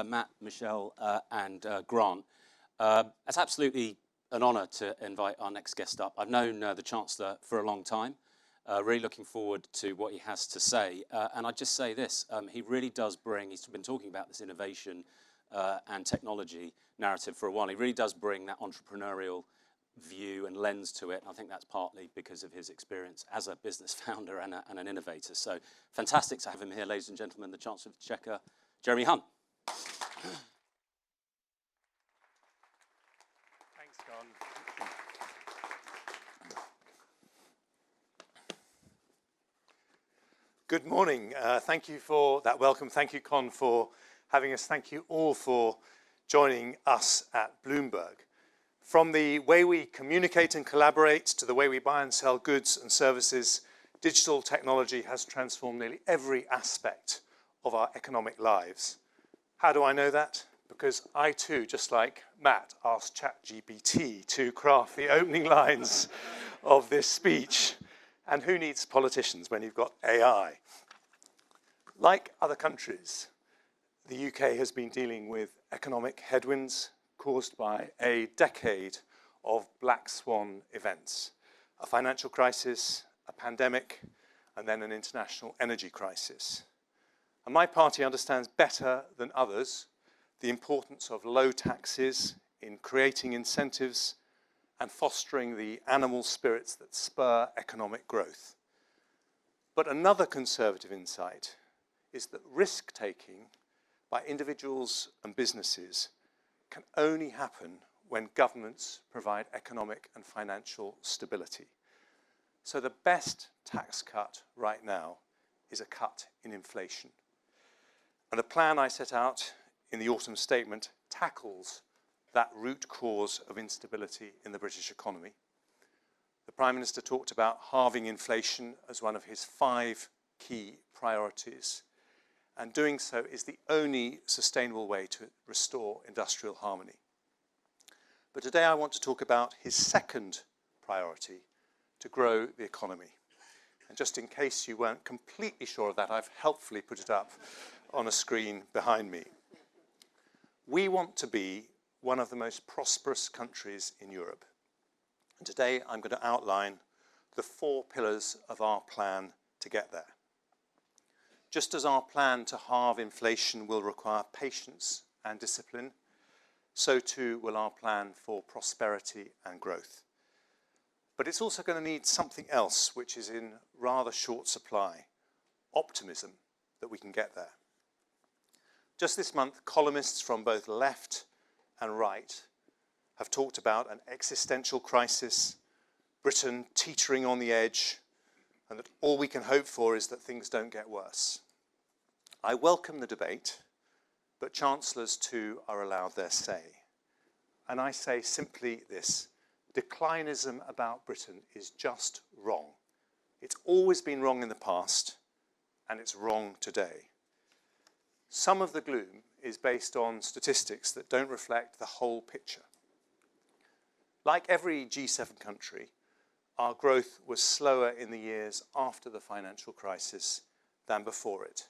Matt, Michelle, and Grant. It's absolutely an honour to invite our next guest up. I've known the Chancellor for a long time, really looking forward to what he has to say. And I'd just say this, he really does bring, he's been talking about this innovation and technology narrative for a while. He really does bring that entrepreneurial view and lens to it. And I think that's partly because of his experience as a business founder and an innovator. So fantastic to have him here, ladies and gentlemen, the Chancellor of the Exchequer, Jeremy Hunt. Thanks, Con. Good morning. Thank you for that welcome. Thank you, Con, for having us. Thank you all for joining us at Bloomberg. From the way we communicate and collaborate to the way we buy and sell goods and services, digital technology has transformed nearly every aspect of our economic lives. How do I know that? Because I too, just like Matt, asked ChatGPT to craft the opening lines of this speech. And who needs politicians when you've got AI? Like other countries, the UK has been dealing with economic headwinds caused by a decade of black swan events, a financial crisis, a pandemic, and then an international energy crisis. And my party understands better than others the importance of low taxes in creating incentives and fostering the animal spirits that spur economic growth. But another conservative insight is that risk-taking by individuals and businesses can only happen when governments provide economic and financial stability. So the best tax cut right now is a cut in inflation. And the plan I set out in the autumn statement tackles that root cause of instability in the British economy. The Prime Minister talked about halving inflation as one of his 5 key priorities. And doing so is the only sustainable way to restore industrial harmony. But today I want to talk about his second priority, to grow the economy. And just in case you weren't completely sure of that, I've helpfully put it up on a screen behind me. We want to be one of the most prosperous countries in Europe. And today I'm going to outline the 4 pillars of our plan to get there. Just as our plan to halve inflation will require patience and discipline, so too will our plan for prosperity and growth. But it's also going to need something else which is in rather short supply, optimism that we can get there. Just this month, columnists from both left and right have talked about an existential crisis, Britain teetering on the edge, and that all we can hope for is that things don't get worse. I welcome the debate, but chancellors too are allowed their say. And I say simply this, declinism about Britain is just wrong. It's always been wrong in the past, and it's wrong today. Some of the gloom is based on statistics that don't reflect the whole picture. Like every G7 country, our growth was slower in the years after the financial crisis than before it.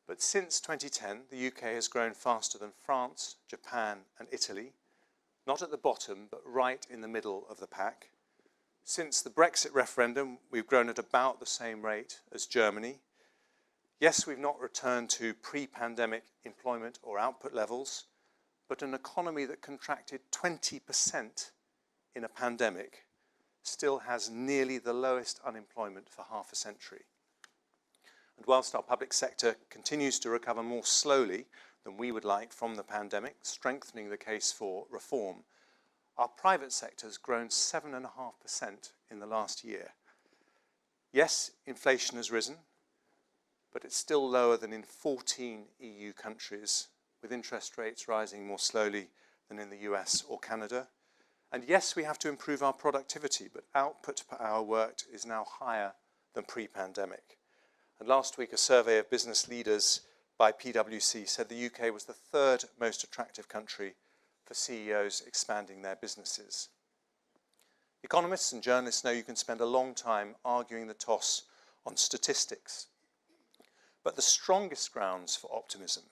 But since 2010, the UK has grown faster than France, Japan, and Italy, not at the bottom, but right in the middle of the pack. Since the Brexit referendum, we've grown at about the same rate as Germany. Yes, we've not returned to pre-pandemic employment or output levels, but an economy that contracted 20% in a pandemic still has nearly the lowest unemployment for half a century. And whilst our public sector continues to recover more slowly than we would like from the pandemic, strengthening the case for reform, our private sector has grown 7.5% in the last year. Yes, inflation has risen, but it's still lower than in 14 EU countries, with interest rates rising more slowly than in the US or Canada. And yes, we have to improve our productivity, but output per hour worked is now higher than pre-pandemic. And last week, a survey of business leaders by PwC said the UK was the 3rd most attractive country for CEOs expanding their businesses. Economists and journalists know you can spend a long time arguing the toss on statistics. But the strongest grounds for optimism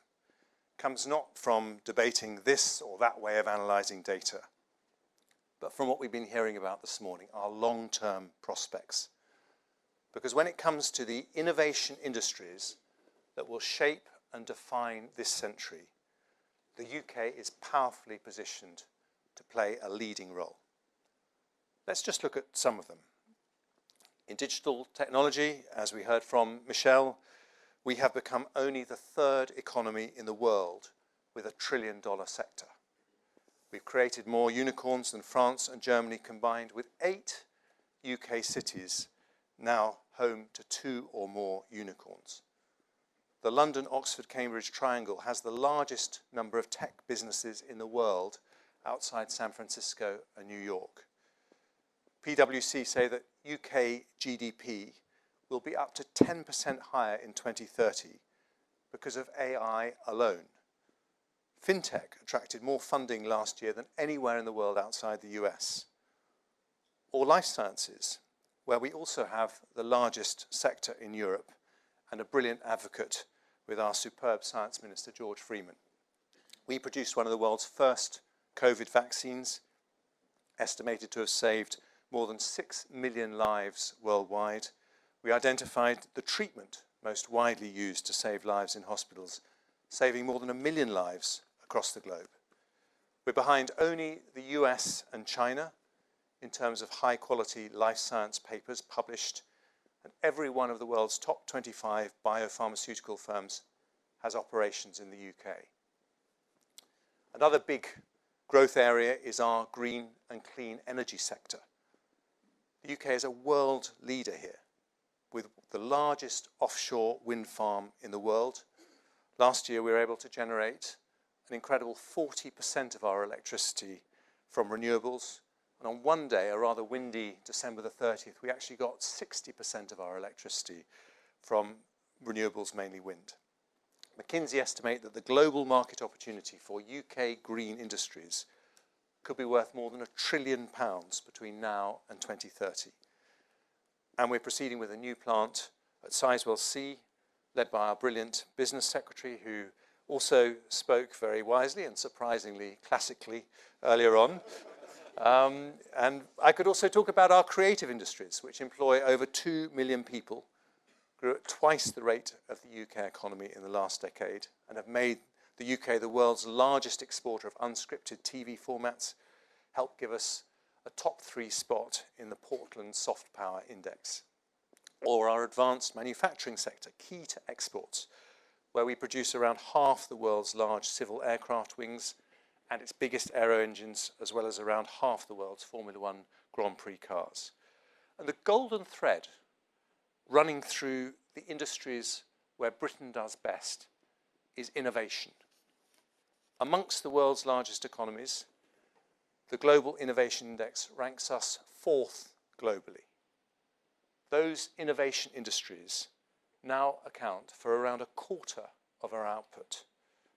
comes not from debating this or that way of analysing data, but from what we've been hearing about this morning, our long-term prospects. Because when it comes to the innovation industries that will shape and define this century, the UK is powerfully positioned to play a leading role. Let's just look at some of them. In digital technology, as we heard from Michelle, we have become only the third economy in the world with a $1 trillion sector. We've created more unicorns than France and Germany combined, with 8 UK cities now home to 2 or more unicorns. The London-Oxford-Cambridge triangle has the largest number of tech businesses in the world outside San Francisco and New York. PwC say that UK GDP will be up to 10% higher in 2030 because of AI alone. FinTech attracted more funding last year than anywhere in the world outside the US. Or life sciences, where we also have the largest sector in Europe and a brilliant advocate with our superb Science Minister, George Freeman. We produced one of the world's first COVID vaccines, estimated to have saved more than 6 million lives worldwide. We identified the treatment most widely used to save lives in hospitals, saving more than 1 million lives across the globe. We're behind only the US and China in terms of high-quality life science papers published, and every one of the world's top 25 biopharmaceutical firms has operations in the UK. Another big growth area is our green and clean energy sector. The UK is a world leader here, with the largest offshore wind farm in the world. Last year, we were able to generate an incredible 40% of our electricity from renewables. And on one day, a rather windy December the 30th, we actually got 60% of our electricity from renewables, mainly wind. McKinsey estimate that the global market opportunity for UK green industries could be worth more than £1 trillion between now and 2030. And we're proceeding with a new plant at Sizewell C, led by our brilliant business secretary, who also spoke very wisely and surprisingly classically earlier on. And I could also talk about our creative industries, which employ over 2 million people, grew at twice the rate of the UK economy in the last decade, and have made the UK the world's largest exporter of unscripted TV formats, helped give us a top 3 spot in the Portland Soft Power Index. Or our advanced manufacturing sector, key to exports, where we produce around half the world's large civil aircraft wings and its biggest aero engines, as well as around half the world's Formula One Grand Prix cars. And the golden thread running through the industries where Britain does best is innovation. Amongst the world's largest economies, the Global Innovation Index ranks us 4th globally. Those innovation industries now account for around 1/4 of our output.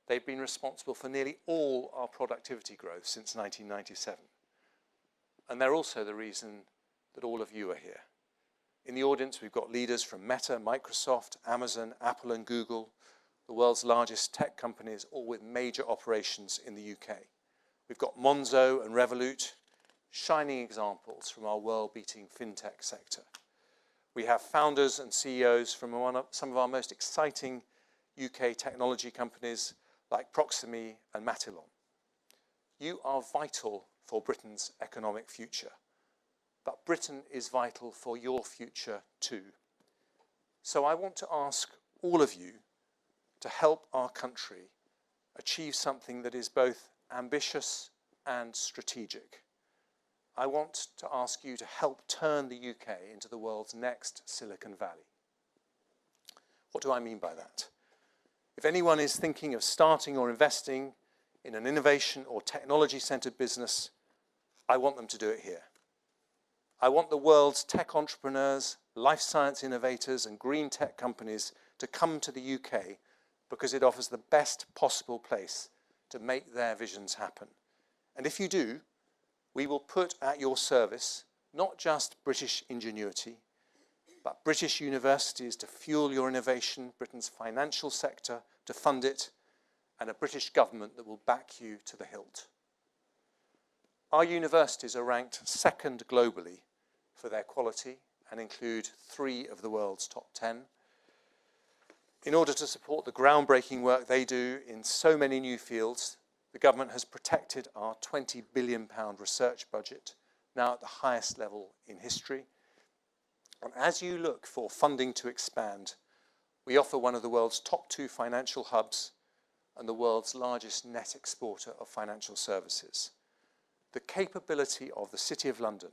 They've been responsible for nearly all our productivity growth since 1997. And they're also the reason that all of you are here. In the audience, we've got leaders from Meta, Microsoft, Amazon, Apple and Google, the world's largest tech companies, all with major operations in the UK. We've got Monzo and Revolut, shining examples from our world-beating fintech sector. We have founders and CEOs from some of our most exciting UK technology companies like Proximi and Matilon. You are vital for Britain's economic future, but Britain is vital for your future too. So I want to ask all of you to help our country achieve something that is both ambitious and strategic. I want to ask you to help turn the UK into the world's next Silicon Valley. What do I mean by that? If anyone is thinking of starting or investing in an innovation or technology-centered business, I want them to do it here. I want the world's tech entrepreneurs, life science innovators, and green tech companies to come to the UK because it offers the best possible place to make their visions happen. And if you do, we will put at your service not just British ingenuity, but British universities to fuel your innovation, Britain's financial sector to fund it, and a British government that will back you to the hilt. Our universities are ranked second globally for their quality and include 3 of the world's top 10. In order to support the groundbreaking work they do in so many new fields, the government has protected our £20 billion research budget, now at the highest level in history. And as you look for funding to expand, we offer one of the world's top 2 financial hubs and the world's largest net exporter of financial services. The capability of the City of London,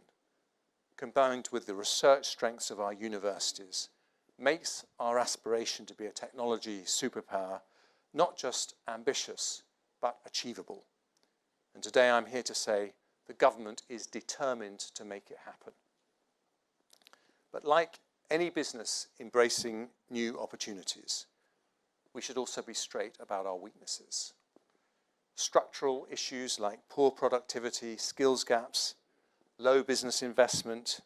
combined with the research strengths of our universities, makes our aspiration to be a technology superpower not just ambitious, but achievable. And today I'm here to say the government is determined to make it happen. But like any business embracing new opportunities, we should also be straight about our weaknesses. Structural issues like poor productivity, skills gaps, low business investment,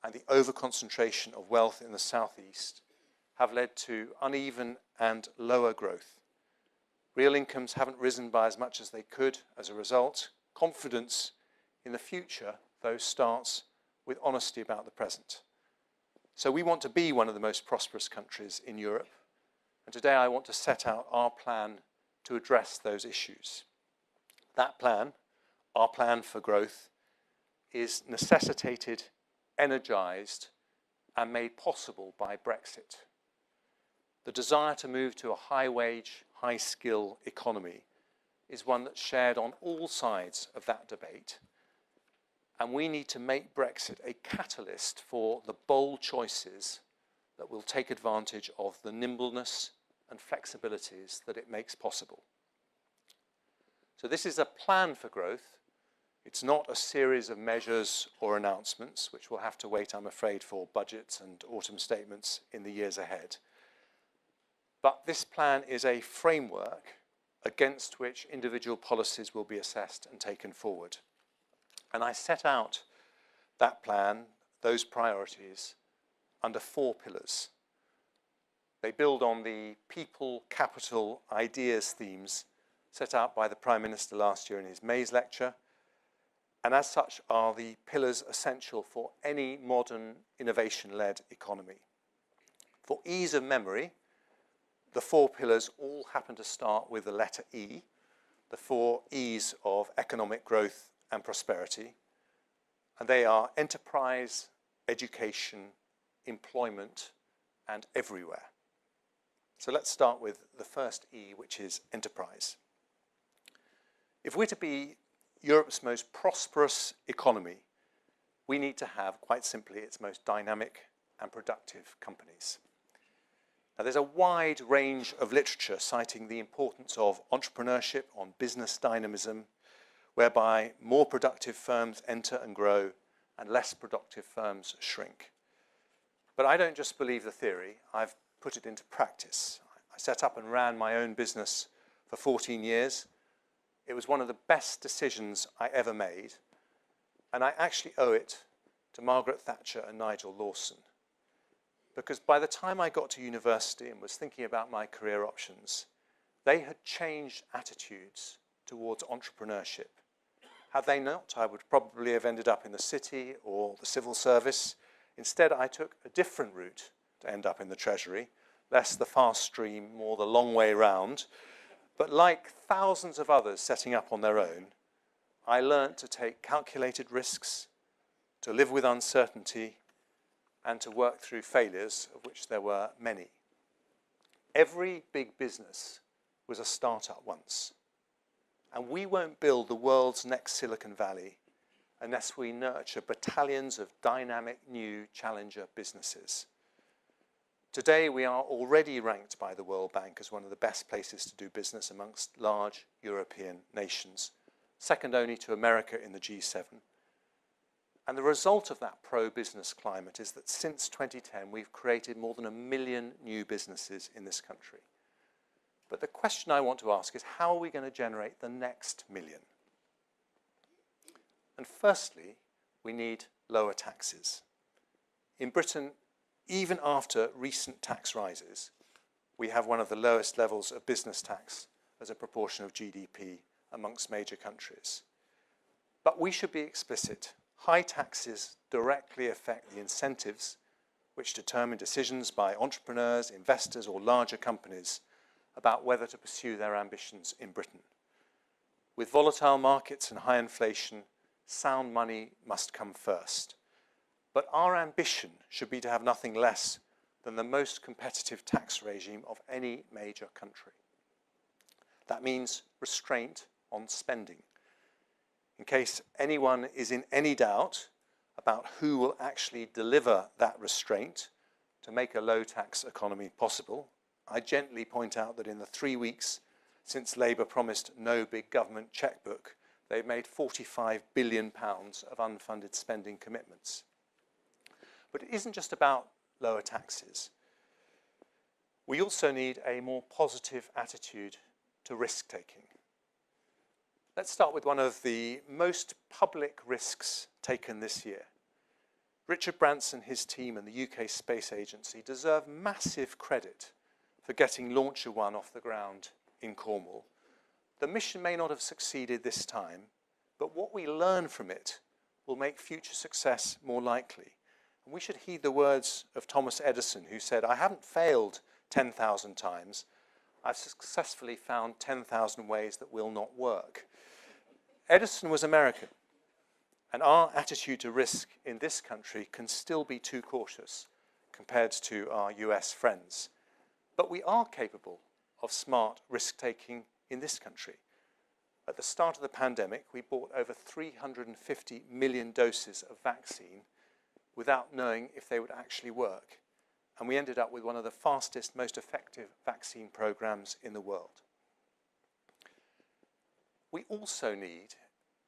and the over-concentration of wealth in the southeast have led to uneven and lower growth. Real incomes haven't risen by as much as they could as a result. Confidence in the future, though, starts with honesty about the present. So we want to be one of the most prosperous countries in Europe, and today I want to set out our plan to address those issues. That plan, our plan for growth, is necessitated, energized, and made possible by Brexit. The desire to move to a high-wage, high-skill economy is one that's shared on all sides of that debate, and we need to make Brexit a catalyst for the bold choices that will take advantage of the nimbleness and flexibilities that it makes possible. So this is a plan for growth. It's not a series of measures or announcements, which will have to wait, I'm afraid, for budgets and autumn statements in the years ahead. But this plan is a framework against which individual policies will be assessed and taken forward. And I set out that plan, those priorities, under 4 pillars. They build on the people, capital, ideas themes set out by the Prime Minister last year in his May's lecture, and as such are the pillars essential for any modern innovation-led economy. For ease of memory, the 4 pillars all happen to start with the letter E, the 4 E's of economic growth and prosperity, and they are enterprise, education, employment, and everywhere. So let's start with the first E, which is enterprise. If we're to be Europe's most prosperous economy, we need to have, quite simply, its most dynamic and productive companies. Now, there's a wide range of literature citing the importance of entrepreneurship on business dynamism, whereby more productive firms enter and grow and less productive firms shrink. But I don't just believe the theory, I've put it into practice. I set up and ran my own business for 14 years. It was one of the best decisions I ever made, and I actually owe it to Margaret Thatcher and Nigel Lawson. Because by the time I got to university and was thinking about my career options, they had changed attitudes towards entrepreneurship. Had they not, I would probably have ended up in the city or the civil service. Instead, I took a different route to end up in the Treasury, less the fast stream, more the long way round. But like thousands of others setting up on their own, I learnt to take calculated risks, to live with uncertainty, and to work through failures, of which there were many. Every big business was a startup once. And we won't build the world's next Silicon Valley unless we nurture battalions of dynamic new challenger businesses. Today, we are already ranked by the World Bank as one of the best places to do business amongst large European nations, second only to America in the G7. And the result of that pro-business climate is that since 2010, we've created more than 1 million new businesses in this country. But the question I want to ask is, how are we going to generate the next million? And firstly, we need lower taxes. In Britain, even after recent tax rises, we have one of the lowest levels of business tax as a proportion of GDP amongst major countries. But we should be explicit. High taxes directly affect the incentives which determine decisions by entrepreneurs, investors, or larger companies about whether to pursue their ambitions in Britain. With volatile markets and high inflation, sound money must come first. But our ambition should be to have nothing less than the most competitive tax regime of any major country. That means restraint on spending. In case anyone is in any doubt about who will actually deliver that restraint to make a low-tax economy possible, I gently point out that in the 3 weeks since Labour promised no big government chequebook, they've made £45 billion of unfunded spending commitments. But it isn't just about lower taxes. We also need a more positive attitude to risk-taking. Let's start with one of the most public risks taken this year. Richard Branson, his team, and the UK Space Agency deserve massive credit for getting Launcher One off the ground in Cornwall. The mission may not have succeeded this time, but what we learn from it will make future success more likely. And we should heed the words of Thomas Edison, who said, "I haven't failed 10,000 times. I've successfully found 10,000 ways that will not work." Edison was American, and our attitude to risk in this country can still be too cautious compared to our US friends. But we are capable of smart risk-taking in this country. At the start of the pandemic, we bought over 350 million doses of vaccine without knowing if they would actually work. And we ended up with one of the fastest, most effective vaccine programs in the world. We also need,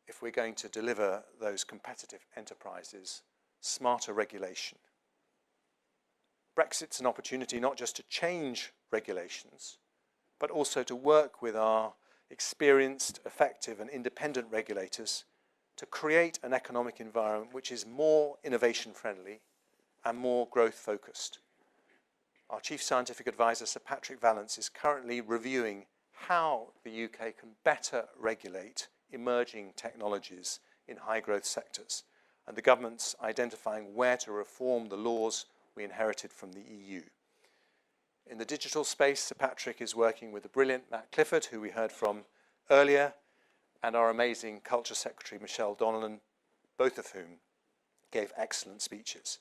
if we're going to deliver those competitive enterprises, smarter regulation. Brexit's an opportunity not just to change regulations, but also to work with our experienced, effective, and independent regulators to create an economic environment which is more innovation-friendly and more growth-focused. Our Chief Scientific Advisor, Sir Patrick Vallance, is currently reviewing how the UK can better regulate emerging technologies in high-growth sectors, and the government's identifying where to reform the laws we inherited from the EU. In the digital space, Sir Patrick is working with the brilliant Matt Clifford, who we heard from earlier, and our amazing Culture Secretary, Michelle Donnellan, both of whom gave excellent speeches.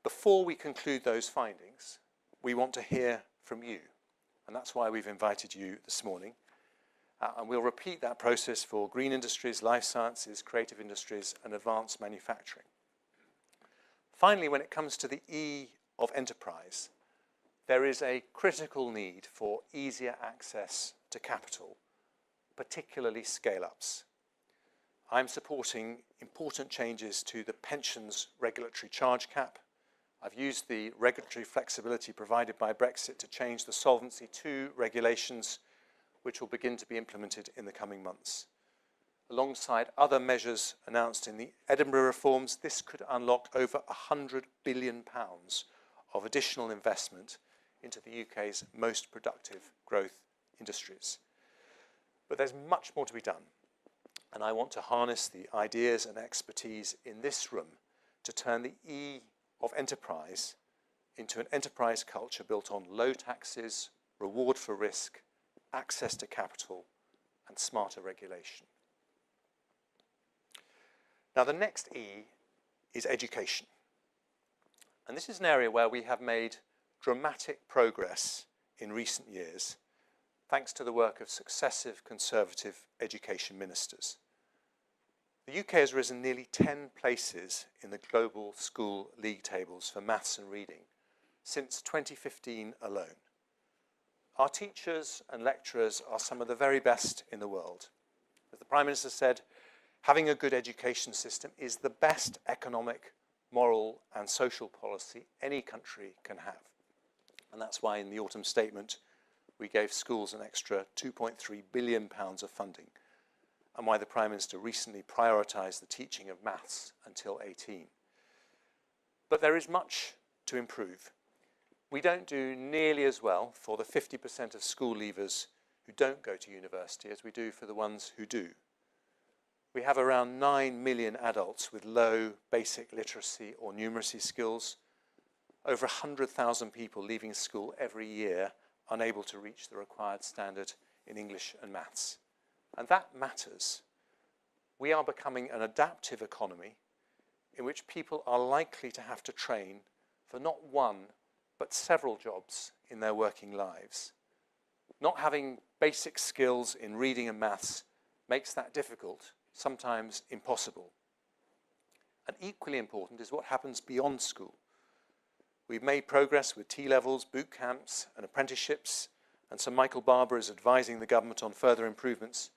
Before we conclude those findings, we want to hear from you, and that's why we've invited you this morning. And we'll repeat that process for green industries, life sciences, creative industries, and advanced manufacturing. Finally, when it comes to the E of enterprise, there is a critical need for easier access to capital, particularly scale-ups. I'm supporting important changes to the pensions regulatory charge cap. I've used the regulatory flexibility provided by Brexit to change the Solvency II regulations, which will begin to be implemented in the coming months. Alongside other measures announced in the Edinburgh reforms, this could unlock over £100 billion of additional investment into the UK's most productive growth industries. But there's much more to be done, and I want to harness the ideas and expertise in this room to turn the E of enterprise into an enterprise culture built on low taxes, reward for risk, access to capital, and smarter regulation. Now, the next E is education. And this is an area where we have made dramatic progress in recent years, thanks to the work of successive Conservative education ministers. The UK has risen nearly 10 places in the global school league tables for maths and reading since 2015 alone. Our teachers and lecturers are some of the very best in the world. As the Prime Minister said, having a good education system is the best economic, moral, and social policy any country can have. And that's why in the autumn statement, we gave schools an extra £2.3 billion of funding, and why the Prime Minister recently prioritised the teaching of maths until 18. But there is much to improve. We don't do nearly as well for the 50% of school leavers who don't go to university as we do for the ones who do. We have around 9 million adults with low basic literacy or numeracy skills, over 100,000 people leaving school every year unable to reach the required standard in English and maths. And that matters. We are becoming an adaptive economy in which people are likely to have to train for not one, but several jobs in their working lives. Not having basic skills in reading and maths makes that difficult, sometimes impossible. And equally important is what happens beyond school. We've made progress with T-levels, boot camps and apprenticeships, and Sir Michael Barber is advising the government on further improvements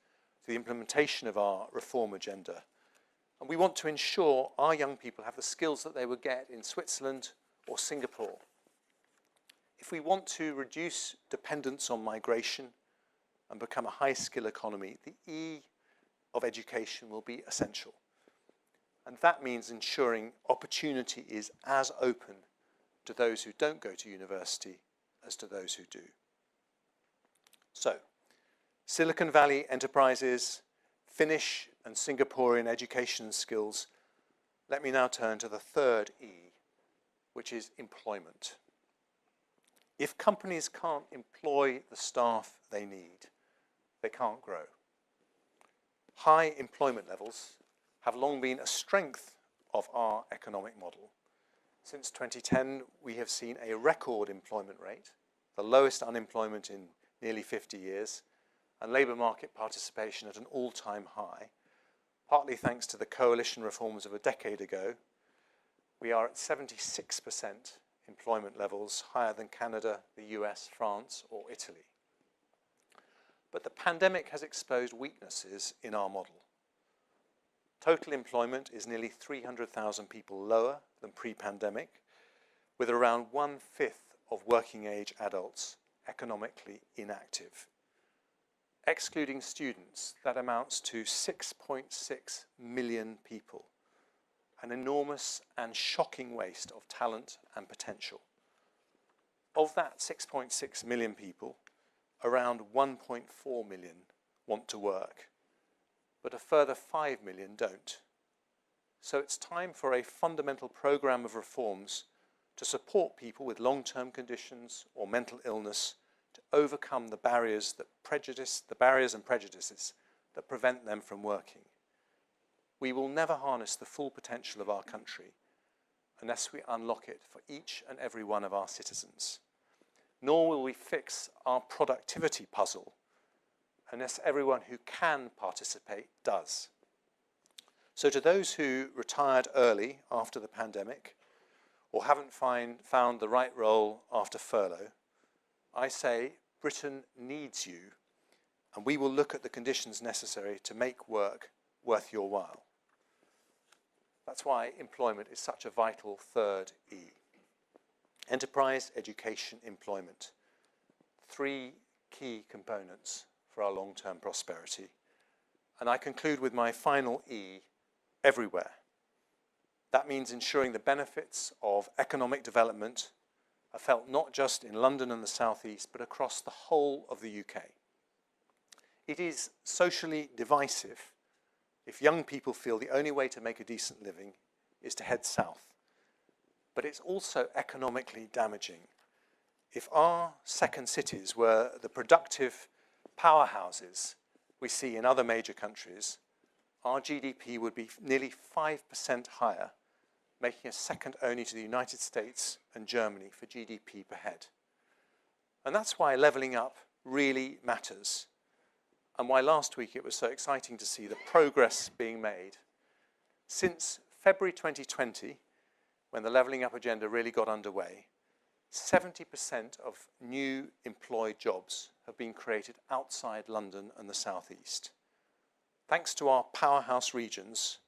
to the implementation of our reform agenda. And we want to ensure our young people have the skills that they would get in Switzerland or Singapore. If we want to reduce dependence on migration and become a high-skill economy, the E of education will be essential. And that means ensuring opportunity is as open to those who don't go to university as to those who do. So, Silicon Valley enterprises, Finnish and Singaporean education skills. Let me now turn to the third E, which is employment. If companies can't employ the staff they need, they can't grow. High employment levels have long been a strength of our economic model. Since 2010, we have seen a record employment rate, the lowest unemployment in nearly 50 years, and labour market participation at an all-time high, partly thanks to the coalition reforms of a decade ago. We are at 76% employment levels, higher than Canada, the US, France, or Italy. But the pandemic has exposed weaknesses in our model. Total employment is nearly 300,000 people lower than pre-pandemic, with around 1/5 of working-age adults economically inactive. Excluding students, that amounts to 6.6 million people, an enormous and shocking waste of talent and potential. Of that 6.6 million people, around 1.4 million want to work, but a further 5 million don't. So it's time for a fundamental program of reforms to support people with long-term conditions or mental illness to overcome the barriers and prejudices that prevent them from working. We will never harness the full potential of our country unless we unlock it for each and every one of our citizens. Nor will we fix our productivity puzzle unless everyone who can participate does. So to those who retired early after the pandemic or haven't found the right role after furlough, I say Britain needs you, and we will look at the conditions necessary to make work worth your while. That's why employment is such a vital third E. Enterprise, education, employment. 3 key components for our long-term prosperity. And I conclude with my final E, everywhere. That means ensuring the benefits of economic development are felt not just in London and the South East, but across the whole of the UK. It is socially divisive if young people feel the only way to make a decent living is to head south. But it's also economically damaging. If our second cities were the productive powerhouses we see in other major countries, our GDP would be nearly 5% higher, making us second only to the United States and Germany for GDP per head. And that's why levelling up really matters, and why last week it was so exciting to see the progress being made. Since February 2020, when the levelling up agenda really got underway, 70% of new employed jobs have been created outside London and the South East. Thanks to our powerhouse regions,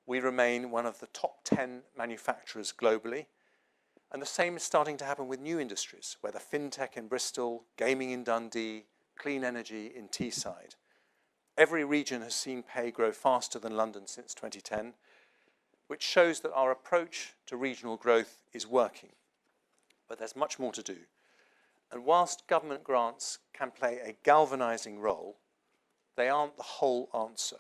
we remain one of the top 10 manufacturers globally, and the same is starting to happen with new industries, whether fintech in Bristol, gaming in Dundee, clean energy in Teesside. Every region has seen pay grow faster than London since 2010, which shows that our approach to regional growth is working. But there's much more to do. And whilst government grants can play a galvanising role, they aren't the whole answer.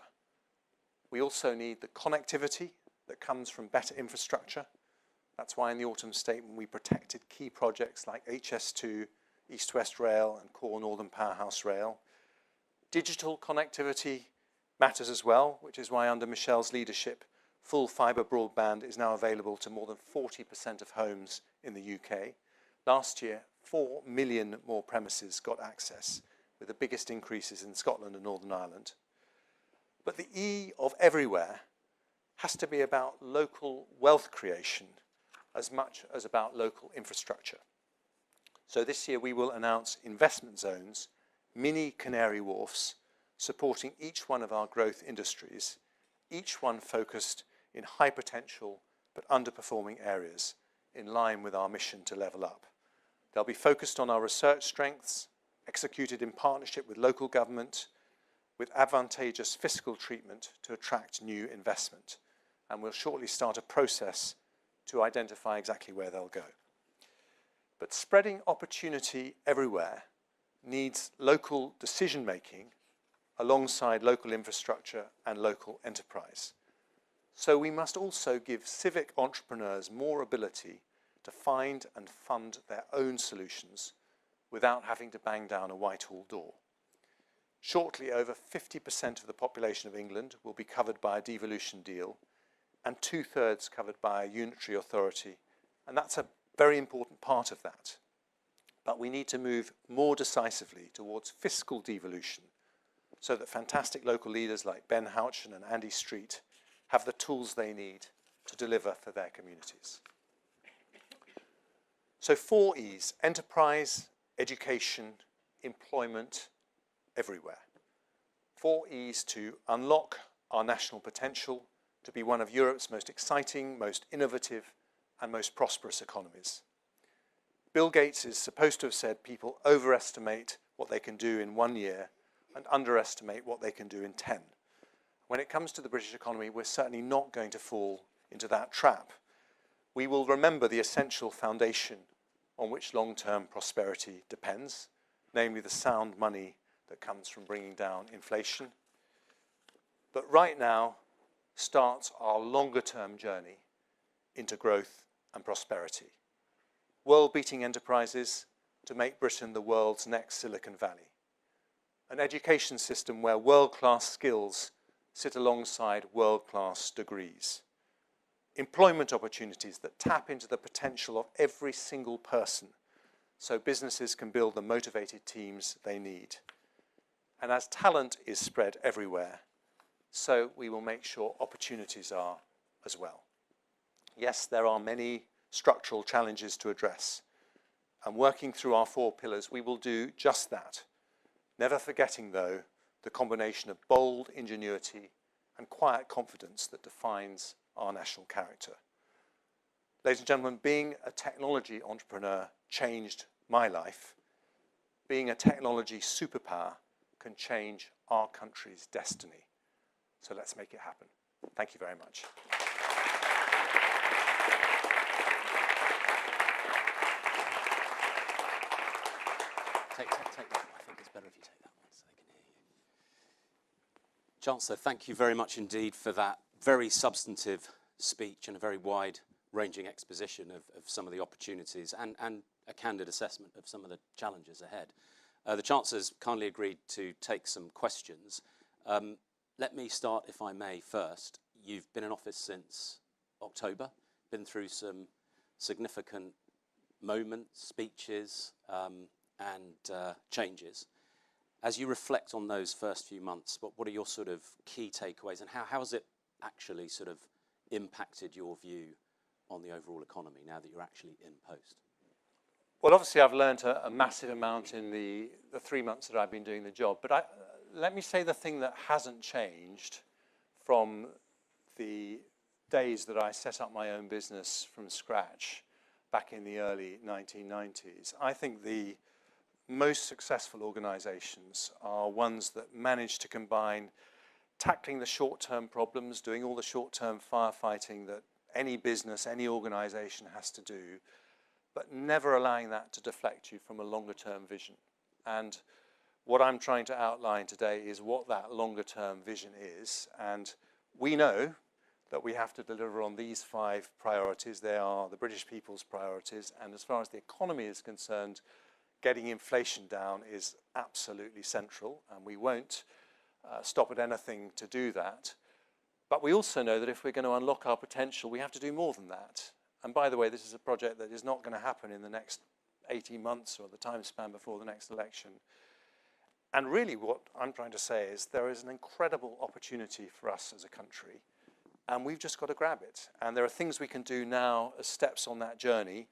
We also need the connectivity that comes from better infrastructure. That's why in the autumn statement we protected key projects like HS2, East-West Rail and Core Northern Powerhouse Rail. Digital connectivity matters as well, which is why under Michelle's leadership, full fibre broadband is now available to more than 40% of homes in the UK. Last year, 4 million more premises got access, with the biggest increases in Scotland and Northern Ireland. But the E of everywhere has to be about local wealth creation as much as about local infrastructure. So this year we will announce investment zones, mini Canary Wharfs, supporting each one of our growth industries, each one focused in high potential but underperforming areas, in line with our mission to level up. They'll be focused on our research strengths, executed in partnership with local government, with advantageous fiscal treatment to attract new investment. And we'll shortly start a process to identify exactly where they'll go. But spreading opportunity everywhere needs local decision-making alongside local infrastructure and local enterprise. So we must also give civic entrepreneurs more ability to find and fund their own solutions without having to bang down a Whitehall door. Shortly, over 50% of the population of England will be covered by a devolution deal, and 2/3 covered by a unitary authority, and that's a very important part of that. But we need to move more decisively towards fiscal devolution so that fantastic local leaders like Ben Houchen and Andy Street have the tools they need to deliver for their communities. So 4 E's: enterprise, education, employment, everywhere. 4 E's to unlock our national potential to be one of Europe's most exciting, most innovative, and most prosperous economies. Bill Gates is supposed to have said people overestimate what they can do in 1 year and underestimate what they can do in 10. When it comes to the British economy, we're certainly not going to fall into that trap. We will remember the essential foundation on which long-term prosperity depends, namely the sound money that comes from bringing down inflation. But right now starts our longer-term journey into growth and prosperity. World-beating enterprises to make Britain the world's next Silicon Valley. An education system where world-class skills sit alongside world-class degrees. Employment opportunities that tap into the potential of every single person so businesses can build the motivated teams they need. And as talent is spread everywhere, so we will make sure opportunities are as well. Yes, there are many structural challenges to address, and working through our 4 pillars, we will do just that, never forgetting, though, the combination of bold ingenuity and quiet confidence that defines our national character. Ladies and gentlemen, being a technology entrepreneur changed my life. Being a technology superpower can change our country's destiny. So let's make it happen. Thank you very much. Take that. I think it's better if you take that one so they can hear you. Chancellor, thank you very much indeed for that very substantive speech and a very wide-ranging exposition of some of the opportunities and a candid assessment of some of the challenges ahead. The Chancellor's kindly agreed to take some questions. Let me start, if I may, first. You've been in office since October, been through some significant moments, speeches, and changes. As you reflect on those first few months, what are your sort of key takeaways, and how has it actually sort of impacted your view on the overall economy now that you're actually in post? Well, obviously I've learned a massive amount in the 3 months that I've been doing the job, but let me say the thing that hasn't changed from the days that I set up my own business from scratch back in the early 1990s. I think the most successful organizations are ones that manage to combine tackling the short-term problems, doing all the short-term firefighting that any business, any organization has to do, but never allowing that to deflect you from a longer term vision. And what I'm trying to outline today is what that longer term vision is. And we know that we have to deliver on these 5 priorities. They are the British people's priorities. And as far as the economy is concerned, getting inflation down is absolutely central. And we won't stop at anything to do that. But we also know that if we're going to unlock our potential, we have to do more than that. And by the way, this is a project that is not going to happen in the next 18 months or the time span before the next election. And really what I'm trying to say is there is an incredible opportunity for us as a country, and we've just got to grab it. And there are things we can do now as steps on that journey,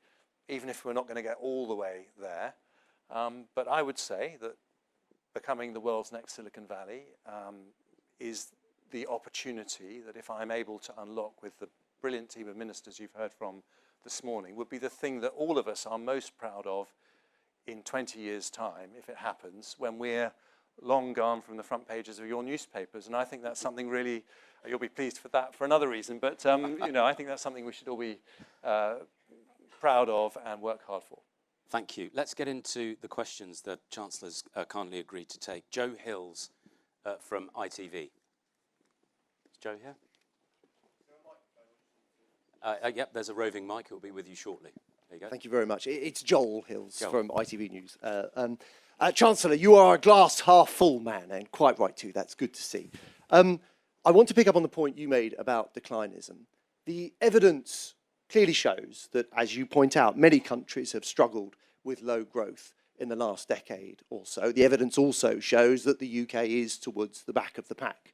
even if we're not going to get all the way there. But I would say that becoming the world's next Silicon Valley is the opportunity that if I'm able to unlock with the brilliant team of ministers you've heard from this morning, would be the thing that all of us are most proud of in 20 years' time, if it happens, when we're long gone from the front pages of your newspapers. And I think that's something really, you'll be pleased for that for another reason, but you know, I think that's something we should all be proud of and work hard for. Thank you. Let's get into the questions that Chancellor's kindly agreed to take. Joe Hills from ITV. Is Joe here? Yep, there's a roving mic. It will be with you shortly. There you go. Thank you very much. It's Joel Hills from ITV News. Chancellor, you are a glass half full man, and quite right too. That's good to see. I want to pick up on the point you made about declinism. The evidence clearly shows that, as you point out, many countries have struggled with low growth in the last decade or so. The evidence also shows that the UK is towards the back of the pack.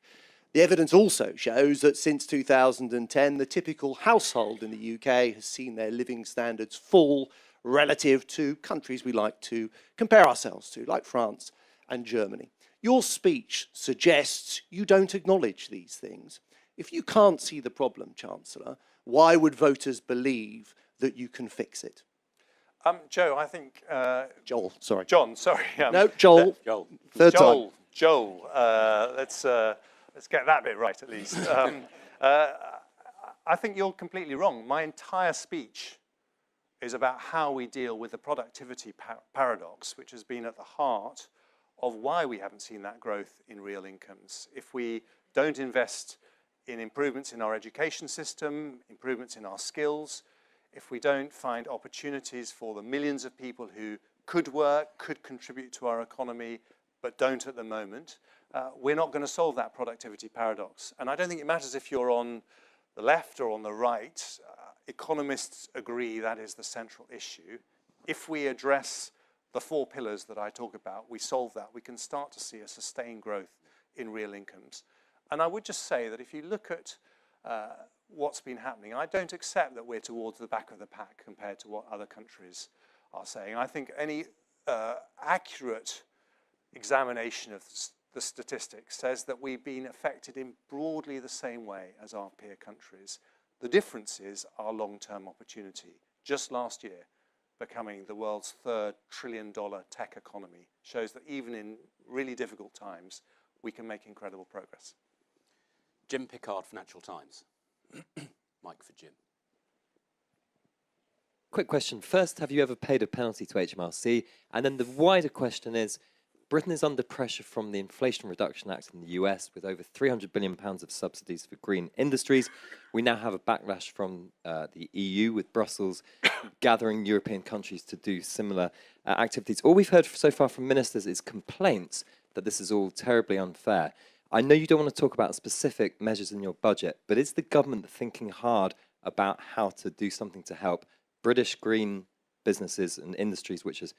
The evidence also shows that since 2010, the typical household in the UK has seen their living standards fall relative to countries we like to compare ourselves to, like France and Germany. Your speech suggests you don't acknowledge these things. If you can't see the problem, Chancellor, why would voters believe that you can fix it? Joe, I think... Joel, sorry. John, sorry. No, Joel. Joel. Third time. Joel. Let's get that bit right, at least. I think you're completely wrong. My entire speech is about how we deal with the productivity paradox, which has been at the heart of why we haven't seen that growth in real incomes. If we don't invest in improvements in our education system, improvements in our skills, if we don't find opportunities for the millions of people who could work, could contribute to our economy, but don't at the moment, we're not going to solve that productivity paradox. And I don't think it matters if you're on the left or on the right. Economists agree that is the central issue. If we address the 4 pillars that I talk about, we solve that, we can start to see a sustained growth in real incomes. And I would just say that if you look at what's been happening, I don't accept that we're towards the back of the pack compared to what other countries are saying. I think any accurate examination of the statistics says that we've been affected in broadly the same way as our peer countries. The difference is our long-term opportunity. Just last year, becoming the world's 3rd trillion-dollar tech economy shows that even in really difficult times, we can make incredible progress. Jim Pickard, Financial Times. Mike for Jim. Quick question. First, have you ever paid a penalty to HMRC? And then the wider question is, Britain is under pressure from the Inflation Reduction Act in the US with over £300 billion of subsidies for green industries. We now have a backlash from the EU with Brussels gathering European countries to do similar activities. All we've heard so far from ministers is complaints that this is all terribly unfair. I know you don't want to talk about specific measures in your budget, but is the government thinking hard about how to do something to help British green businesses and industries which is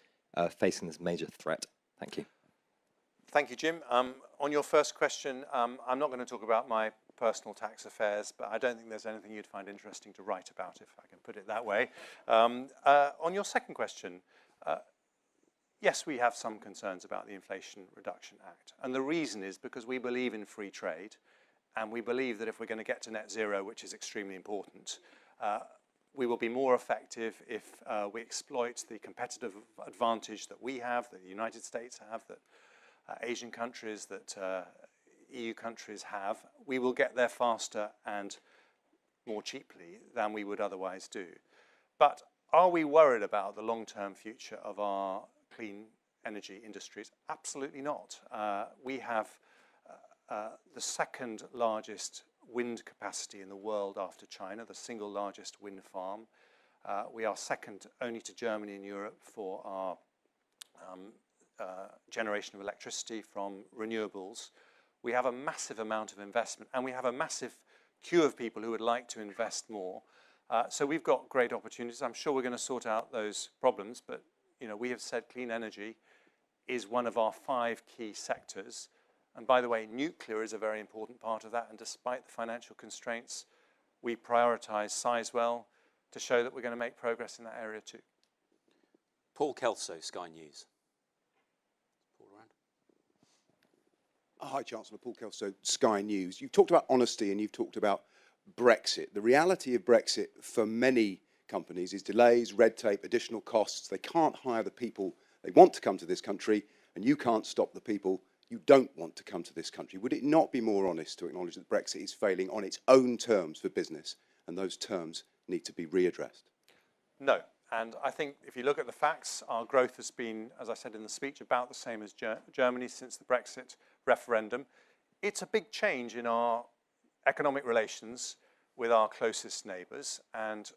facing this major threat? Thank you. Thank you, Jim. On your first question, I'm not going to talk about my personal tax affairs, but I don't think there's anything you'd find interesting to write about, if I can put it that way. On your second question, yes, we have some concerns about the Inflation Reduction Act. And the reason is because we believe in free trade, and we believe that if we're going to get to net zero, which is extremely important, we will be more effective if we exploit the competitive advantage that we have, that the United States have, that Asian countries, that EU countries have. We will get there faster and more cheaply than we would otherwise do. But Are we worried about the long-term future of our clean energy industries? Absolutely not. We have the second largest wind capacity in the world after China, the single largest wind farm. We are second only to Germany in Europe for our generation of electricity from renewables. We have a massive amount of investment, and we have a massive queue of people who would like to invest more. So we've got great opportunities. I'm sure we're going to sort out those problems, but we have said clean energy is one of our 5 key sectors. And by the way, nuclear is a very important part of that. And despite the financial constraints, we prioritize Sizewell to show that we're going to make progress in that area too. Paul Kelso, Sky News. Paul around. Hi, Chancellor. Paul Kelso, Sky News. You've talked about honesty and you've talked about Brexit. The reality of Brexit for many companies is delays, red tape, additional costs. They can't hire the people they want to come to this country, and you can't stop the people you don't want to come to this country. Would it not be more honest to acknowledge that Brexit is failing on its own terms for business, and those terms need to be readdressed? No. And I think if you look at the facts, our growth has been, as I said in the speech, about the same as Germany since the Brexit referendum. It's a big change in our economic relations with our closest neighbours, and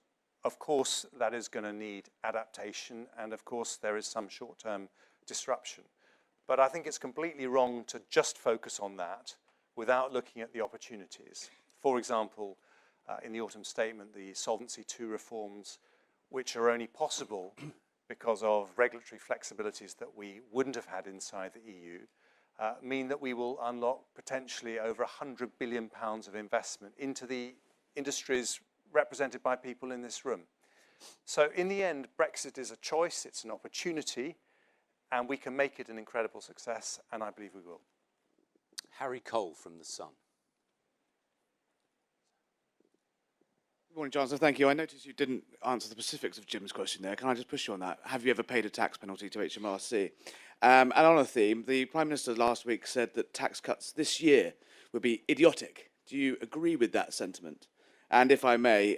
of course that is going to need adaptation, and of course there is some short-term disruption. But I think it's completely wrong to just focus on that without looking at the opportunities. For example, in the autumn statement, the Solvency II reforms, which are only possible because of regulatory flexibilities that we wouldn't have had inside the EU, mean that we will unlock potentially over £100 billion of investment into the industries represented by people in this room. So in the end, Brexit is a choice, it's an opportunity, and we can make it an incredible success, and I believe we will. Harry Cole from The Sun. Good morning, Chancellor. Thank you. I noticed you didn't answer the specifics of Jim's question there. Can I just push you on that? Have you ever paid a tax penalty to HMRC? And on a theme, the Prime Minister last week said that tax cuts this year would be idiotic. Do you agree with that sentiment? And if I may,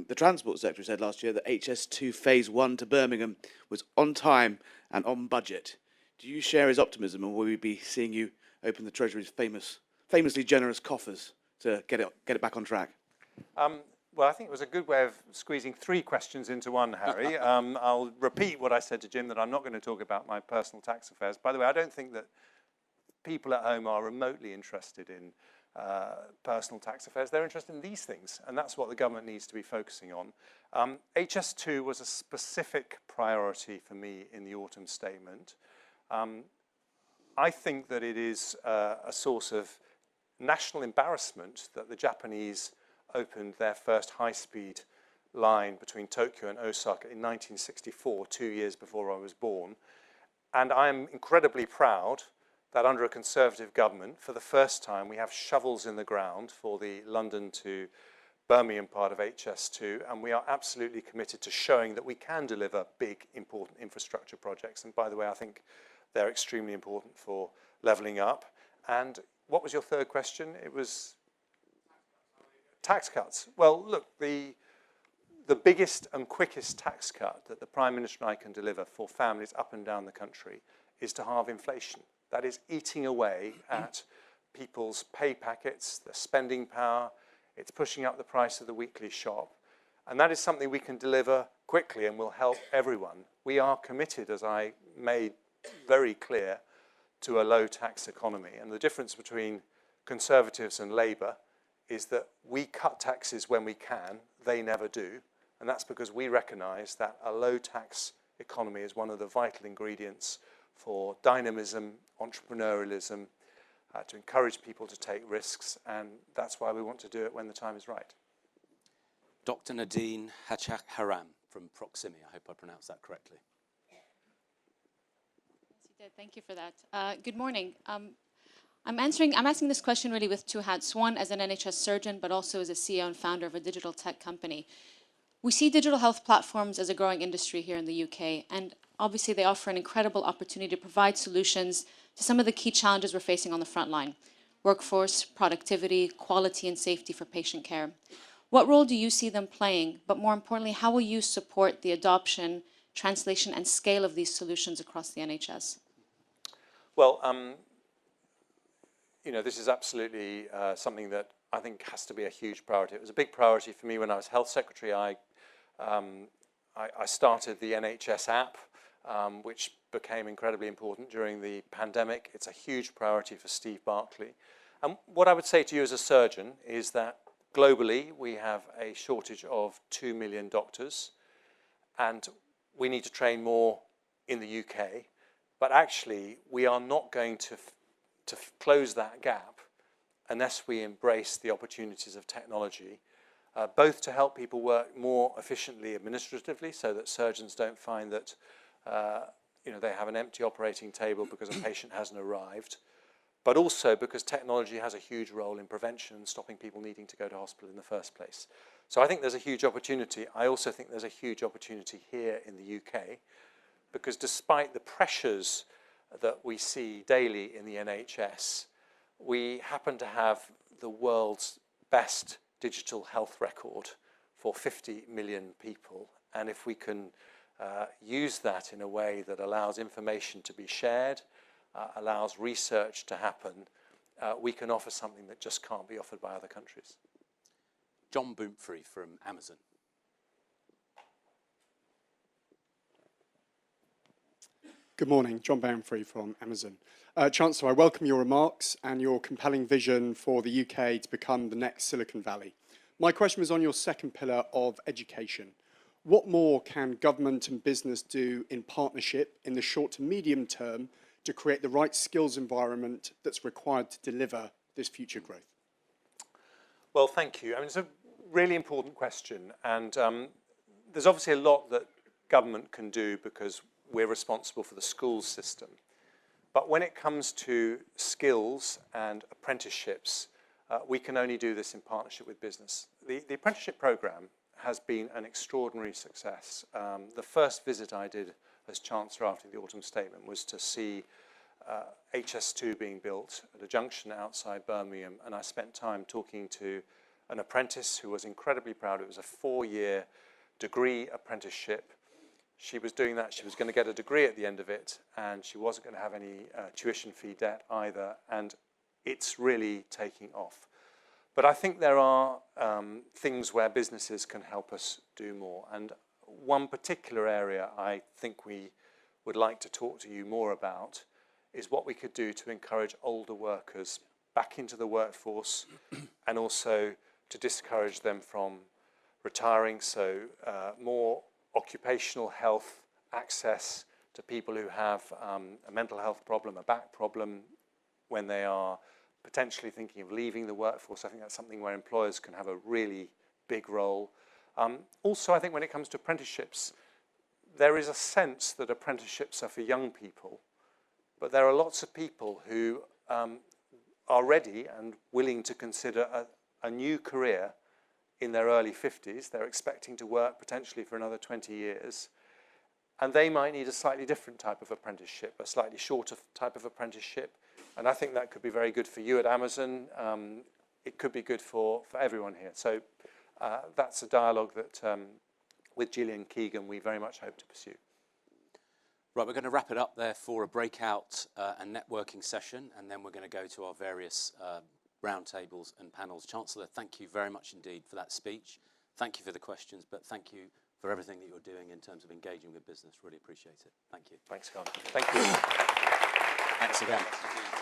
the Transport Secretary said last year that HS2 Phase 1 to Birmingham was on time and on budget. Do you share his optimism, or will we be seeing you open the Treasury's famously generous coffers to get it back on track? Well, I think it was a good way of squeezing 3 questions into one, Harry. I'll repeat what I said to Jim, that I'm not going to talk about my personal tax affairs. By the way, I don't think that people at home are remotely interested in personal tax affairs. They're interested in these things, and that's what the government needs to be focusing on. HS2 was a specific priority for me in the autumn statement. I think that it is a source of national embarrassment that the Japanese opened their first high-speed line between Tokyo and Osaka in 1964, 2 years before I was born. And I am incredibly proud that under a Conservative government, for the first time, we have shovels in the ground for the London to Birmingham part of HS2, and we are absolutely committed to showing that we can deliver big, important infrastructure projects. And by the way, I think they're extremely important for levelling up. And what was your third question? It was tax cuts. Well, look, the biggest and quickest tax cut that the Prime Minister and I can deliver for families up and down the country is to halve inflation. That is eating away at people's pay packets, their spending power. It's pushing up the price of the weekly shop. And that is something we can deliver quickly and will help everyone. We are committed, as I made very clear, to a low tax economy. And the difference between Conservatives and Labour is that we cut taxes when we can, they never do. And that's because we recognise that a low tax economy is one of the vital ingredients for dynamism, entrepreneurialism, to encourage people to take risks, and that's why we want to do it when the time is right. Dr. Nadine Hachak-Haram from Proximi. I hope I pronounced that correctly. Yes, you did. Thank you for that. Good morning. I'm asking this question really with 2 hats. One, as an NHS surgeon, but also as a CEO and founder of a digital tech company. We see digital health platforms as a growing industry here in the UK, and obviously they offer an incredible opportunity to provide solutions to some of the key challenges we're facing on the front line: workforce, productivity, quality and safety for patient care. What role do you see them playing? But more importantly, how will you support the adoption, translation, and scale of these solutions across the NHS? Well, you know, this is absolutely something that I think has to be a huge priority. It was a big priority for me when I was Health Secretary. I started the NHS app, which became incredibly important during the pandemic. It's a huge priority for Steve Barclay. And what I would say to you as a surgeon is that globally we have a shortage of 2 million doctors, and we need to train more in the UK. But actually, we are not going to close that gap unless we embrace the opportunities of technology, both to help people work more efficiently administratively, so that surgeons don't find that you know, they have an empty operating table because a patient hasn't arrived, but also because technology has a huge role in prevention and stopping people needing to go to hospital in the first place. So I think there's a huge opportunity. I also think there's a huge opportunity here in the UK, because despite the pressures that we see daily in the NHS, we happen to have the world's best digital health record for 50 million people. And if we can use that in a way that allows information to be shared, allows research to happen, we can offer something that just can't be offered by other countries. John Boomfrey from Amazon. Good morning, John Boumfrey from Amazon. Chancellor, I welcome your remarks and your compelling vision for the UK to become the next Silicon Valley. My question was on your second pillar of education. What more can government and business do in partnership in the short to medium term to create the right skills environment that's required to deliver this future growth? Well, thank you. I mean, it's a really important question, and there's obviously a lot that government can do because we're responsible for the school system. But when it comes to skills and apprenticeships, we can only do this in partnership with business. The apprenticeship program has been an extraordinary success. The first visit I did as Chancellor after the autumn statement was to see HS2 being built at a junction outside Birmingham, and I spent time talking to an apprentice who was incredibly proud. It was a 4-year degree apprenticeship. She was doing that, she was going to get a degree at the end of it, and she wasn't going to have any tuition fee debt either, and it's really taking off. But I think there are things where businesses can help us do more, and one particular area I think we would like to talk to you more about is what we could do to encourage older workers back into the workforce and also to discourage them from retiring, so more occupational health access to people who have a mental health problem, a back problem, when they are potentially thinking of leaving the workforce. I think that's something where employers can have a really big role. Also, I think when it comes to apprenticeships, there is a sense that apprenticeships are for young people, but there are lots of people who are ready and willing to consider a new career in their early 50s. They're expecting to work potentially for another 20 years. And they might need a slightly different type of apprenticeship, a slightly shorter type of apprenticeship. And I think that could be very good for you at Amazon. It could be good for everyone here. So that's a dialogue that with Gillian Keegan we very much hope to pursue. Right, we're going to wrap it up there for a breakout and networking session, and then we're going to go to our various roundtables and panels. Chancellor, thank you very much indeed for that speech. Thank you for the questions, but thank you for everything that you're doing in terms of engaging with business. Really appreciate it. Thank you. Thanks, Carl. Thank you. Thanks again.